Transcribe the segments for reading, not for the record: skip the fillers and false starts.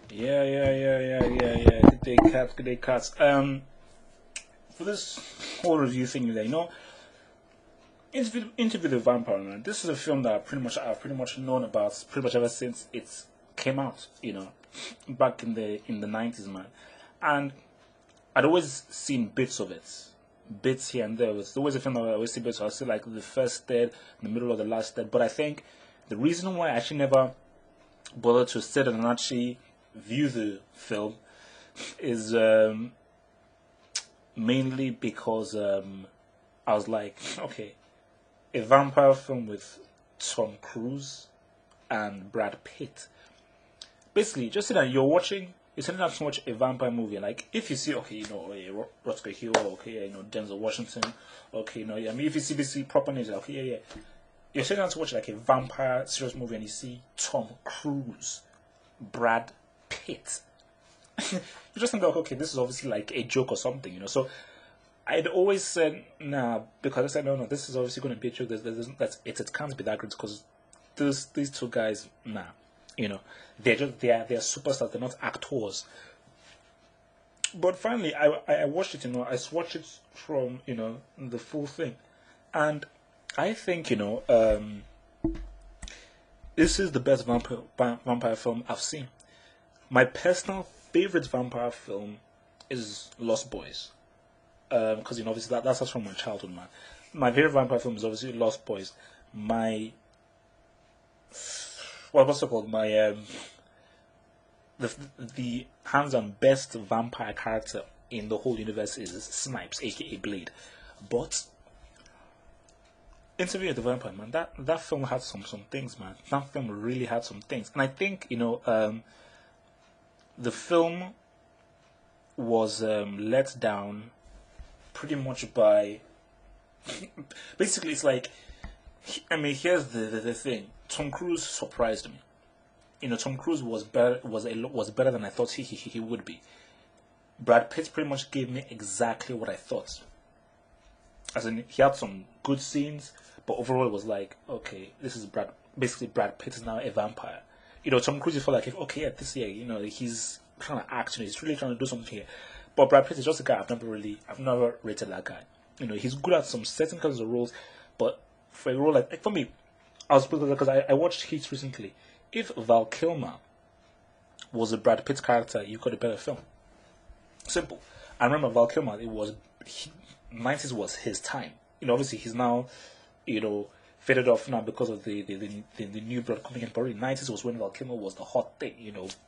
Yeah. Good day, cats. For this whole review thing today, Interview the Vampire Man. This is a film that I've pretty much known about pretty much ever since it came out. Back in the 90s, man, and I'd always seen bits of it, bits here and there. It's always a film that I always see bits. I see like the first third, the middle of the last third. But I think the reason why I actually never bothered to sit and actually view the film is mainly because I was like, okay, a vampire film with Tom Cruise and Brad Pitt. Basically, just say that you're sitting down to watch a vampire movie. Like, if you see, okay, Rutger Hauer, okay, Denzel Washington, okay, I mean, if you see basically proper names, okay, you're sitting down to watch like a vampire serious movie and you see Tom Cruise, Brad Pitt. You just think like, okay, this is obviously like a joke or something. So I'd always said nah, because I said no, this is obviously going to be a joke. It can't be that great because these two guys, nah, they're superstars. They're not actors. But finally, I watched it. I watched it from the full thing, and I think this is the best vampire film I've seen. My personal favorite vampire film is Lost Boys, because obviously that's from my childhood, man. My favorite vampire film is obviously Lost Boys. My what's it called? My the hands-on best vampire character in the whole universe is Snipes, aka Blade. But Interview with the Vampire Man, that film had some things, man. That film really had some things, and I think the film was let down pretty much by basically it's like, I mean, here's the thing. Tom Cruise surprised me. Tom Cruise was better than I thought he would be. Brad Pitt pretty much gave me exactly what I thought. As in, he had some good scenes, but overall it was like, okay, this is basically Brad Pitt is now a vampire. Tom Cruise, you feel like, okay, yeah, this year, he's trying to act, he's really trying to do something here. But Brad Pitt is just a guy I've never rated that guy. He's good at some certain kinds of roles, but for a role like for me, I was because I watched Heat recently. If Val Kilmer was a Brad Pitt character, you got a better film. Simple. I remember Val Kilmer. 90s was his time. Obviously he's now, faded off now because of the new blood coming in. But really, 90s was when Val Kilmer was the hot thing.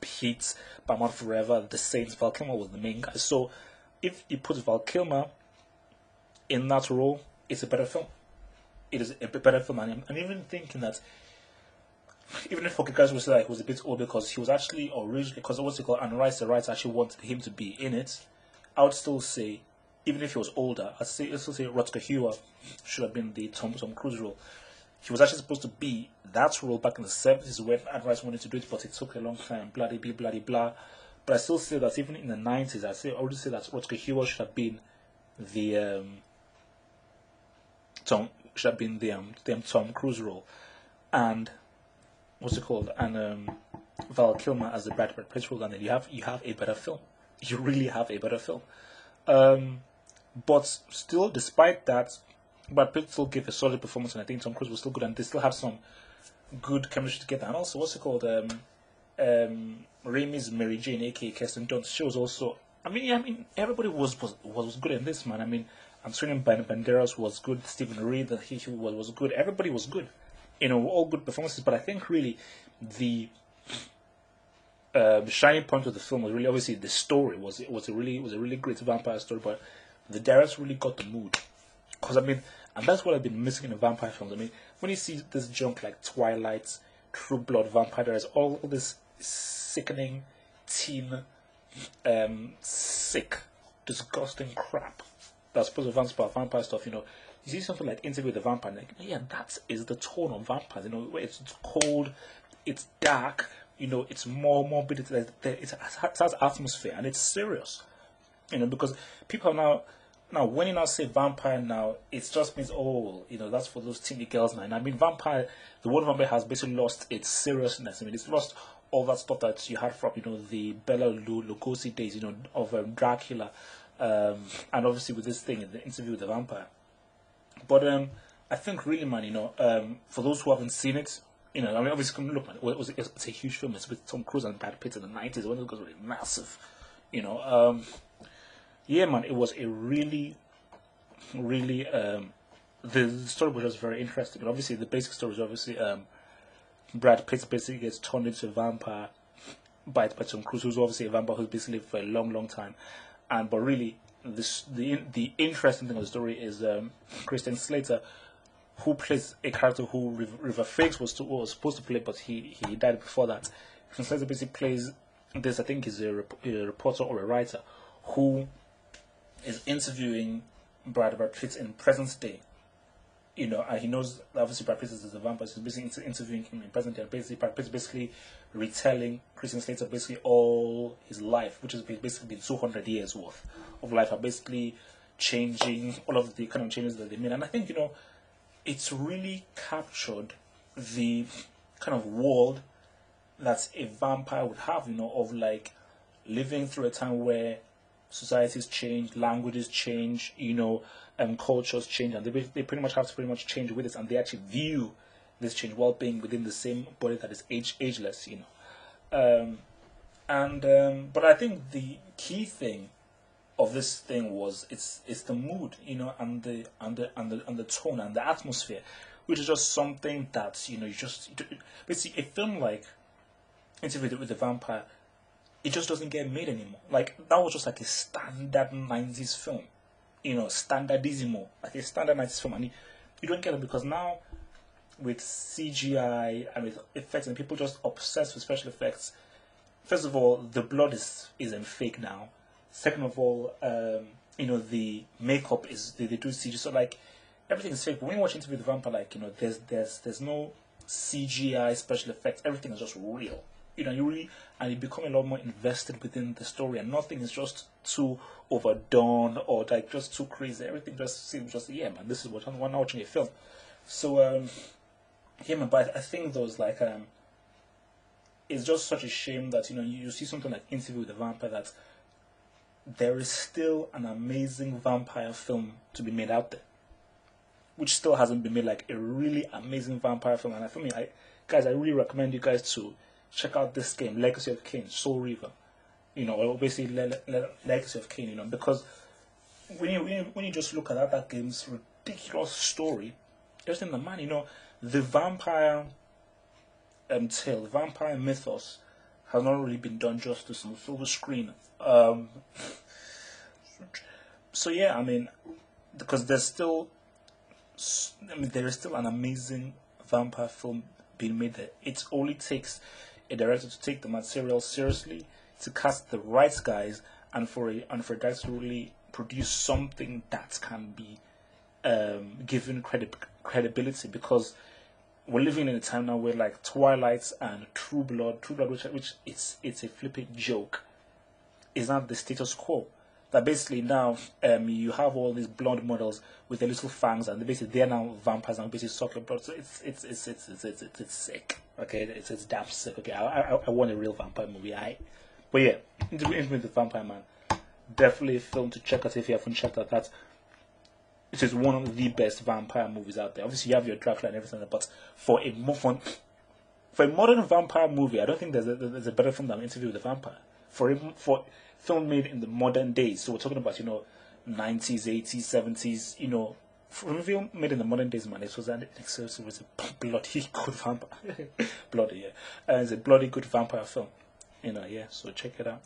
Heat, Batman Forever, The Saints. Val Kilmer was the main guy. So if you put Val Kilmer in that role, it's a better film. It is a better film, and I'm even thinking that even if guys would say that he was a bit old because he was actually originally, because what's it called, and the writers actually wanted him to be in it, I would still say, even if he was older, I'd still say Rutger Hauer should have been the Tom Cruise role. He was actually supposed to be that role back in the 70s when Anne Rice wanted to do it, but it took a long time, bloody blah. But I still say that even in the 90s, I already say that Rutger Hauer should have been the Tom Cruise role, and what's it called, and Val Kilmer as the Brad Pitt role, and then you have a better film. You really have a better film. But still, despite that, Brad Pitt still gave a solid performance, and I think Tom Cruise was still good, and they still have some good chemistry together. And also, what's it called, Raimi's Mary Jane, aka Kirsten Dunst, she was also. I mean, everybody was good in this, man. I mean, Antonio Banderas was good. Stephen Reed, he was good. Everybody was good. All good performances. But I think really the shining point of the film was really obviously the story. It was a really great vampire story, but the director really got the mood. Because and that's what I've been missing in the vampire films. I mean, when you see this junk like Twilight, True Blood, Vampire Diaries, all this sickening teen, sick, disgusting crap that's supposed to be vampire stuff. You see something like Interview with the Vampire, like, yeah, that is the tone of vampires. Where it's cold, it's dark. It's more morbid. It has atmosphere and it's serious. Because people are now when you now say vampire now, it just means that's for those teeny girls now. And I mean, the word vampire has basically lost its seriousness. I mean, it's lost all that stuff that you had from, the Bela Lugosi days, of Dracula, and obviously with this thing in the Interview with the Vampire. But I think really, man, for those who haven't seen it, I mean, obviously, look, man, it's a huge film. It's with Tom Cruise and Brad Pitt in the 90s. When it was really massive, yeah, man, it was a really, really, the story was just very interesting. And obviously, the basic story is obviously Brad Pitt basically gets turned into a vampire by Tom Cruise, who's obviously a vampire who's basically lived for a long, long time. But really, the interesting thing of the story is Christian Slater, who plays a character who River Phoenix was supposed to play, but he died before that. Christian Slater basically plays this. I think he's a reporter or a writer who is interviewing Brad Pitt in present day. And he knows obviously Brad Pitt is a vampire, so he's basically interviewing him in present day. And basically, Brad Pitt is basically retelling Christian Slater basically all his life, which has basically been 200 years worth of life, are basically changing all of the kind of changes that they made. And I think it's really captured the kind of world that a vampire would have, of like living through a time where societies change, languages change, cultures change, and they pretty much have to pretty much change with it, and they actually view this change while being within the same body that is ageless, but I think the key thing of this thing was it's the mood, and the tone and the atmosphere, which is just something that you just basically a film like Interview with the Vampire, it just doesn't get made anymore. Like that was just like a standard 90s film, standardissimo, like a standard 90s film, and you don't get it because now with CGI and with effects and people just obsessed with special effects. First of all, the blood isn't fake now. Second of all, the makeup is they do CGI, so like everything is fake. But when you watch Interview with the Vampire, like there's no CGI special effects. Everything is just real. You become a lot more invested within the story, and nothing is just too overdone or like just too crazy. Everything just seems yeah, man. This is what I'm watching a film. So yeah, man. But I think those like it's just such a shame that you see something like Interview with the Vampire that there is still an amazing vampire film to be made out there, which still hasn't been made, like a really amazing vampire film. And for me, guys, I really recommend you guys to check out this game, Legacy of Kain, Soul Reaver, or basically Legacy of Kain, because when you just look at that game's ridiculous story, just in the man, the vampire tale, the vampire mythos has not really been done justice on the silver screen. So yeah, I mean, because there is still an amazing vampire film being made there. It only takes a director to take the material seriously, to cast the right guys, and for a director to really produce something that can be given credibility. Because we're living in a time now where like Twilight and True Blood, which it's a flipping joke, is not the status quo. That basically now you have all these blonde models with their little fangs, and they're now vampires and basically sucking blood. So it's sick. Okay, it's damn sick. Okay, I want a real vampire movie. But yeah, Interview with the Vampire, man, definitely a film to check out if you haven't checked out that. It is one of the best vampire movies out there. Obviously, you have your Dracula and everything, but for a modern vampire movie, I don't think there's a better film than Interview with the Vampire. For film made in the modern days, so we're talking about 90s, 80s, 70s, for a film made in the modern days, man, it was a bloody good vampire, bloody, yeah, and it's a bloody good vampire film, yeah. So check it out.